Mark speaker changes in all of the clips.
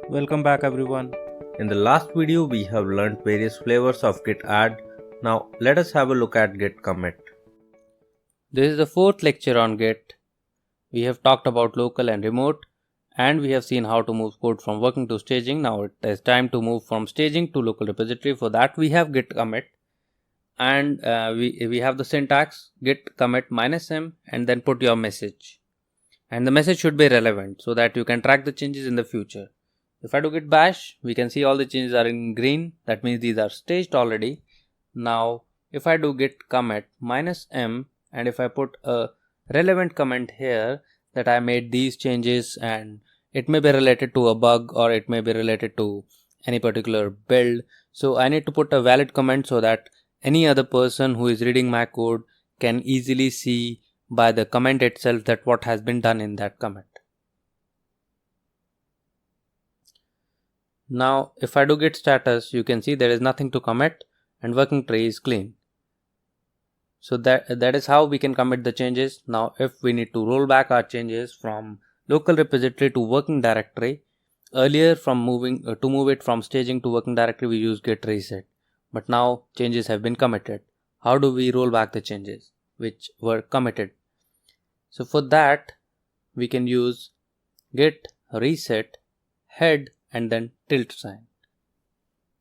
Speaker 1: Welcome back everyone.
Speaker 2: In the last video we have learned various flavors of Git add. Now let us have a look at Git commit.
Speaker 1: This is the fourth lecture on Git. We have talked about local and remote, and we have seen how to move code from working to staging. Now it is time to move from staging to local repository. For that we have Git commit, and we have the syntax Git commit -m and then put your message. And the message should be relevant so that you can track the changes in the future. If I do git bash, we can see all the changes are in green. That means these are staged already. Now, if I do git commit -m and if I put a relevant comment here that I made these changes and it may be related to a bug or it may be related to any particular build. So I need to put a valid comment so that any other person who is reading my code can easily see by the comment itself that what has been done in that commit. Now if I do git status, you can see there is nothing to commit and working tree is clean. So that is how we can commit the changes. Now if we need to roll back our changes from local repository to working directory, earlier to move it from staging to working directory we use git reset, but now changes have been committed. How do we roll back the changes which were committed? So for that we can use git reset head and then tilde sign.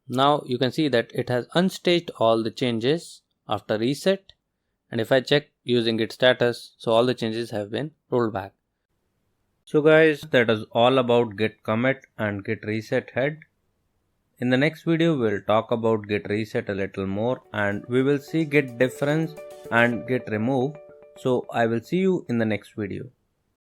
Speaker 1: Now you can see that it has unstaged all the changes after reset, and if I check using git status, so all the changes have been rolled back.
Speaker 2: So guys, that is all about git commit and git reset head. In the next video we'll talk about git reset a little more and we will see git difference and git remove. So I will see you in the next video.